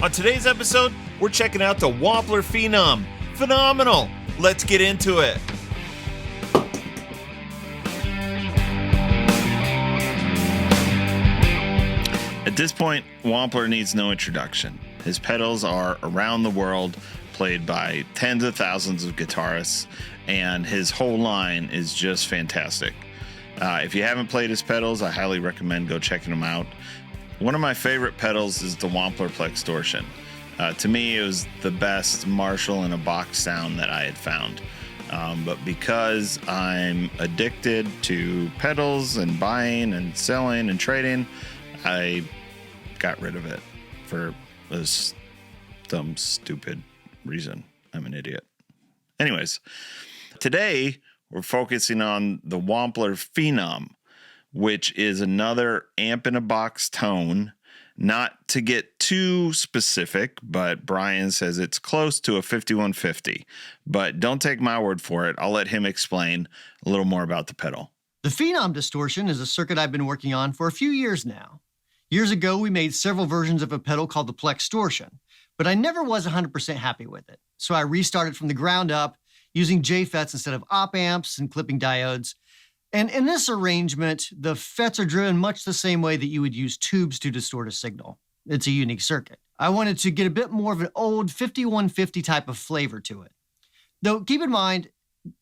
On today's episode, we're checking out the Wampler Phenom. Phenomenal! Let's get into it. At this point, Wampler needs no introduction. His pedals are around the world, played by tens of thousands of guitarists, and his whole line is just fantastic. If you haven't played his pedals, I highly recommend go checking them out. One of my favorite pedals is the Wampler Phenom Distortion. To me, it was the best Marshall in a box sound that I had found. But because I'm addicted to pedals and buying and selling and trading, I got rid of it for this dumb, stupid reason. I'm an idiot. Anyways, today we're focusing on the Wampler Phenom, which is another amp-in-a-box tone. Not to get too specific, but Brian says it's close to a 5150. But don't take my word for it. I'll let him explain a little more about the pedal. The Phenom Distortion is a circuit I've been working on for a few years now. Years ago, we made several versions of a pedal called the Plextortion, but I never was 100% happy with it. So I restarted from the ground up using JFETs instead of op amps and clipping diodes. And in this arrangement, the FETs are driven much the same way that you would use tubes to distort a signal. It's a unique circuit. I wanted to get a bit more of an old 5150 type of flavor to it. Though keep in mind,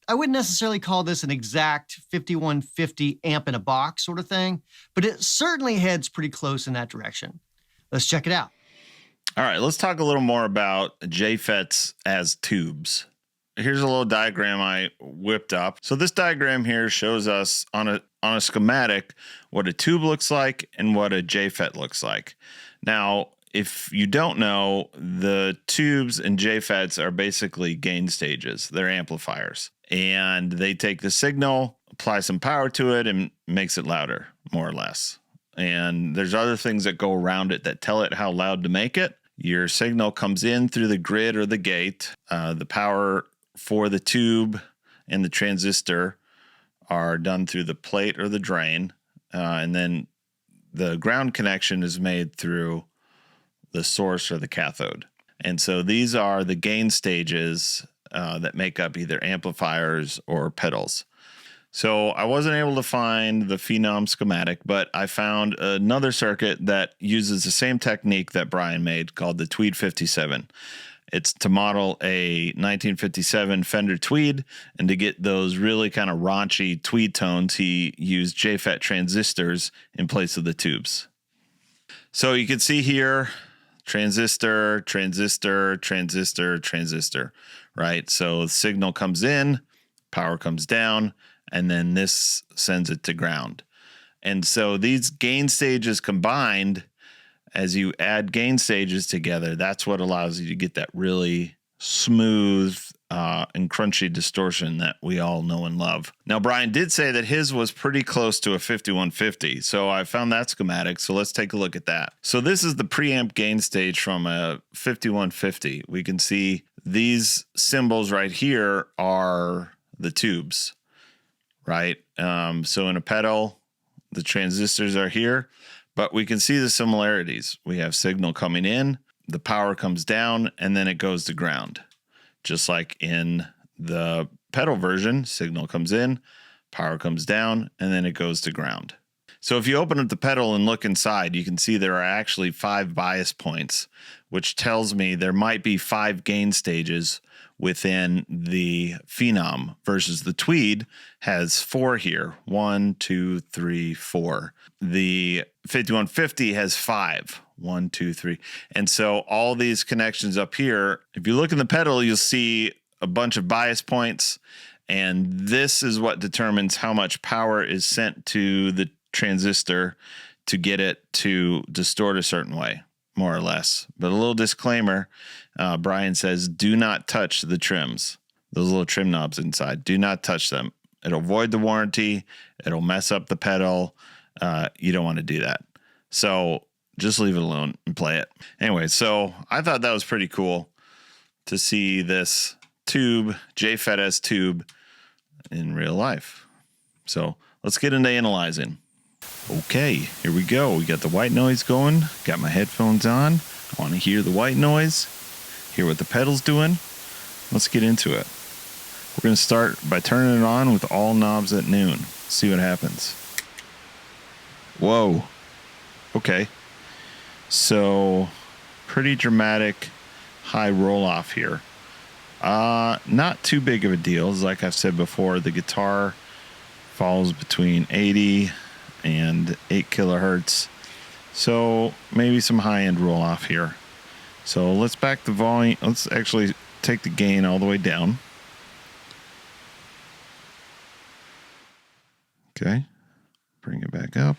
I wouldn't necessarily call this an exact 5150 amp in a box sort of thing, but it certainly heads pretty close in that direction. Let's check it out. All right, let's talk a little more about JFETs as tubes. Here's a little diagram I whipped up. So this diagram here shows us on a schematic what a tube looks like and what a JFET looks like. Now, if you don't know, the tubes and JFETs are basically gain stages. They're amplifiers. And they take the signal, apply some power to it, and makes it louder, more or less. And there's other things that go around it that tell it how loud to make it. Your signal comes in through the grid or the gate. The power for the tube and the transistor are done through the plate or the drain. And then the ground connection is made through the source or the cathode. And so these are the gain stages that make up either amplifiers or pedals. So I wasn't able to find the Phenom schematic, but I found another circuit that uses the same technique that Brian made called the Tweed 57. It's to model a 1957 Fender Tweed, and to get those really kind of raunchy tweed tones, he used JFET transistors in place of the tubes. So you can see here, transistor, transistor, transistor, transistor, right? So the signal comes in, power comes down, and then this sends it to ground. And so these gain stages combined, as you add gain stages together, that's what allows you to get that really smooth and crunchy distortion that we all know and love. Now, Brian did say that his was pretty close to a 5150, so I found that schematic, so let's take a look at that. So this is the preamp gain stage from a 5150. We can see these symbols right here are the tubes, right? So in a pedal, the transistors are here. But we can see the similarities. We have signal coming in, the power comes down, and then it goes to ground. Just like in the pedal version, signal comes in, power comes down, and then it goes to ground. So if you open up the pedal and look inside, you can see there are actually 5 bias points, which tells me there might be 5 gain stages within the Phenom versus the Tweed has 4 here. 1, 2, 3, 4. The 5150 has 5. 1, 2, 3. And so all these connections up here, if you look in the pedal, you'll see a bunch of bias points. And this is what determines how much power is sent to the transistor to get it to distort a certain way, more or less. But a little disclaimer, Brian says, do not touch the trims, those little trim knobs inside. Do not touch them. It'll void the warranty. It'll mess up the pedal. You don't want to do that. So just leave it alone and play it. Anyway, so I thought that was pretty cool to see this tube, JFET tube, in real life. So let's get into analyzing. Okay, here we go. We got the white noise going, got my headphones on. I want to hear the white noise, hear what the pedal's doing. Let's get into it. We're going to start by turning it on with all knobs at noon. See what happens. Whoa. Okay. So, pretty dramatic high roll off here. Not too big of a deal. Like I've said before, the guitar falls between 80 and 8 kilohertz. So maybe some high-end roll off here. So let's back the volume. Let's actually take the gain all the way down. Okay. Bring it back up.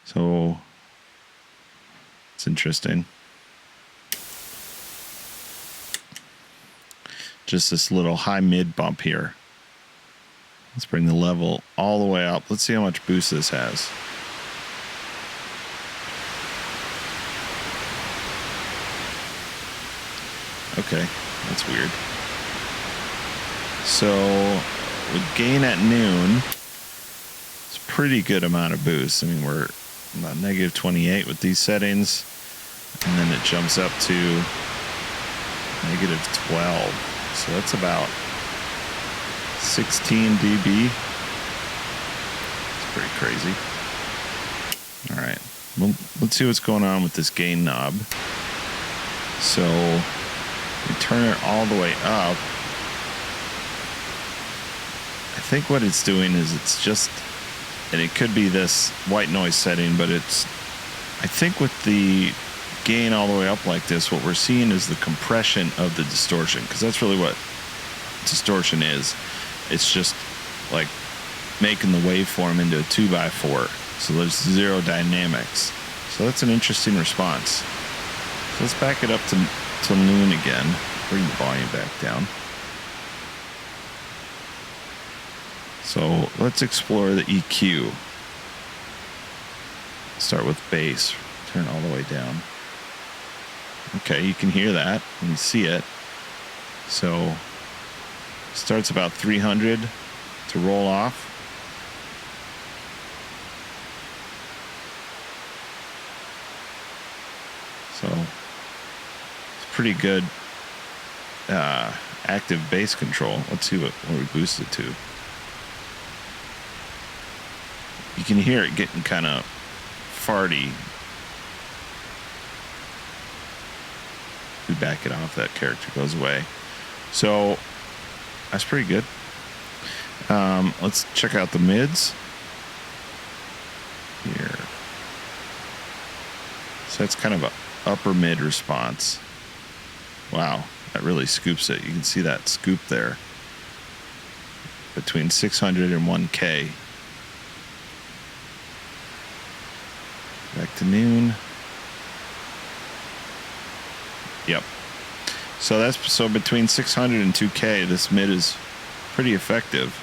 So it's interesting. Just this little high mid bump here. Let's bring the level all the way up. Let's see how much boost this has. Okay, that's weird. So with gain at noon, it's a pretty good amount of boost. I mean, we're about negative 28 with these settings, and then it jumps up to negative 12. So that's about 16 dB. It's pretty crazy. All right, well, let's see what's going on with this gain knob. So we turn it all the way up. I think what it's doing is it's just, and it could be this white noise setting, but it's, I think with the gain all the way up like this, what we're seeing is the compression of the distortion, because that's really what distortion is. It's just like making the waveform into a 2x4. So there's zero dynamics. So that's an interesting response. So let's back it up to noon again. Bring the volume back down. So let's explore the EQ. Start with bass. Turn all the way down. Okay, you can hear that and you see it. So starts about 300 to roll off. So it's pretty good active bass control. Let's see what we boost it to. You can hear it getting kind of farty. We back it off, that character goes away. So that's pretty good. Let's check out the mids here. So that's kind of a upper mid response. Wow, that really scoops it. You can see that scoop there between 600 and 1K. Back to noon. Yep. So between 600 and 2K, this mid is pretty effective.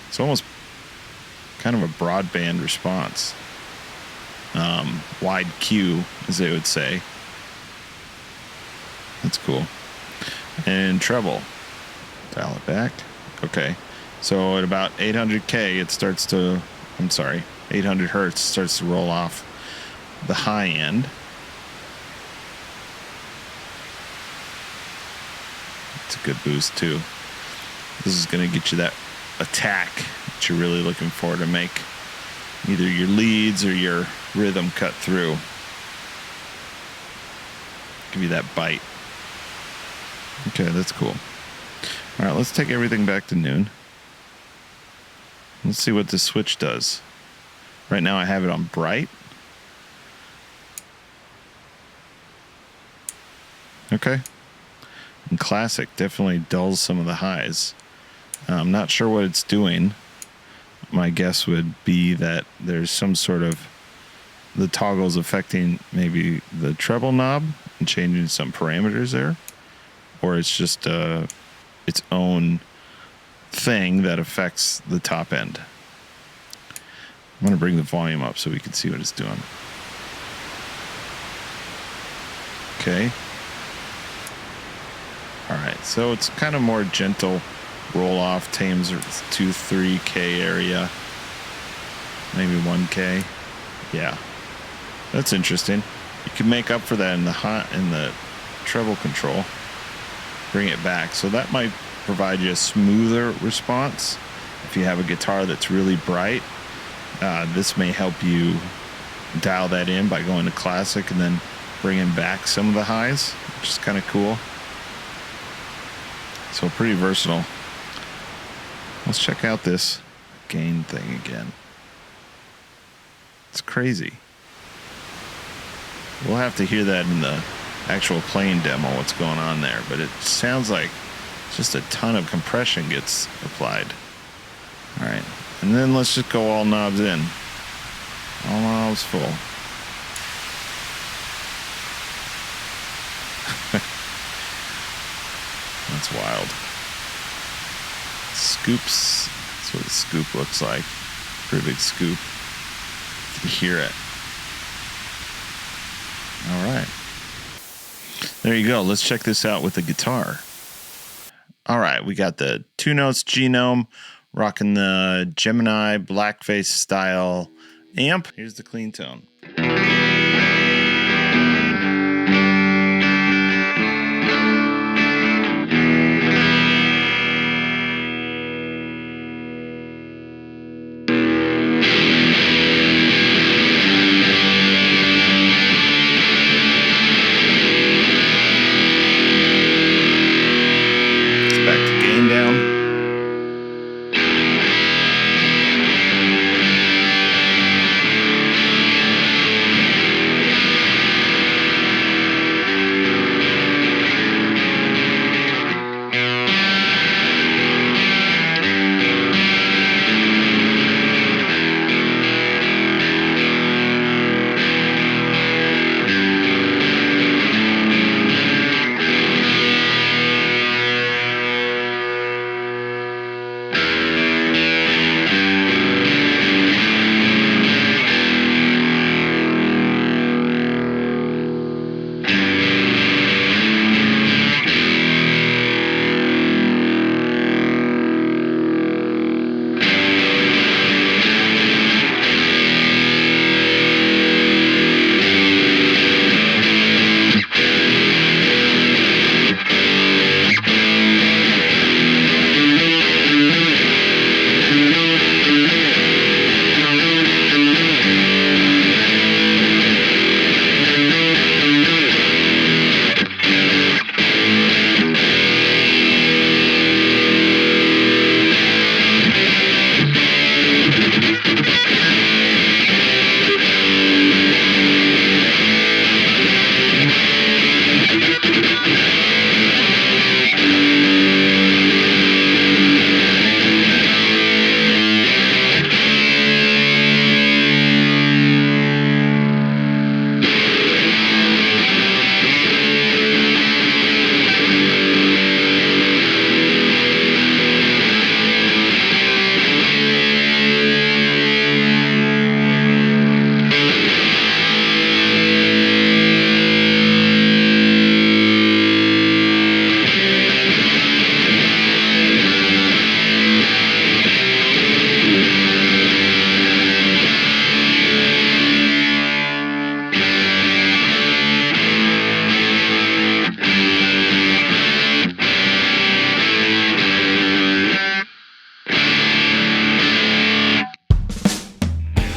It's almost kind of a broadband response. Wide Q, as they would say. That's cool. And treble. Dial it back. Okay. So at about 800K, it starts to, 800 hertz starts to roll off the high end. It's a good boost too. This is going to get you that attack that you're really looking for to make either your leads or your rhythm cut through. Give you that bite. Okay, that's cool. All right, let's take everything back to noon. Let's see what this switch does. Right now I have it on bright. Okay. And classic definitely dulls some of the highs. I'm not sure what it's doing. My guess would be that there's some sort of, the toggle's affecting maybe the treble knob and changing some parameters there. Or it's just its own thing that affects the top end. I'm going to bring the volume up so we can see what it's doing. Okay. All right, so it's kind of more gentle roll off, tames 2-3K area, maybe 1K. Yeah, that's interesting. You can make up for that in the treble control. Bring it back. So that might provide you a smoother response. If you have a guitar that's really bright, this may help you dial that in by going to classic and then bringing back some of the highs, which is kind of cool. So pretty versatile. Let's check out this gain thing again. It's crazy. We'll have to hear that in the actual playing demo, what's going on there, but it sounds like just a ton of compression gets applied. All right, and then let's just go all knobs in. All knobs full. That's wild. Scoops. That's what a scoop looks like. Pretty big scoop. You hear it. All right. There you go. Let's check this out with the guitar. All right, we got the 2 notes genome, rocking the Gemini blackface style amp. Here's the clean tone.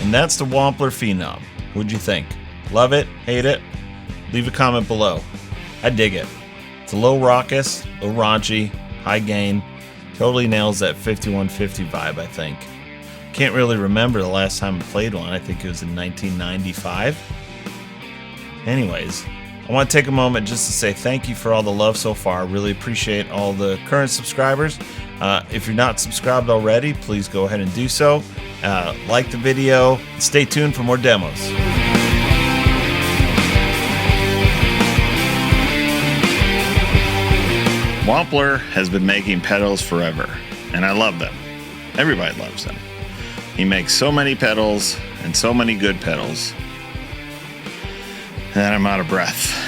And that's the Wampler Phenom. What'd you think? Love it? Hate it? Leave a comment below. I dig it. It's a low raucous, low raunchy, high gain. Totally nails that 5150 vibe, I think. Can't really remember the last time I played one. I think it was in 1995. Anyways, I want to take a moment just to say thank you for all the love so far. I really appreciate all the current subscribers. If you're not subscribed already, please go ahead and do so. Like the video. Stay tuned for more demos. Wampler has been making pedals forever, and I love them. Everybody loves them. He makes so many pedals and so many good pedals that I'm out of breath.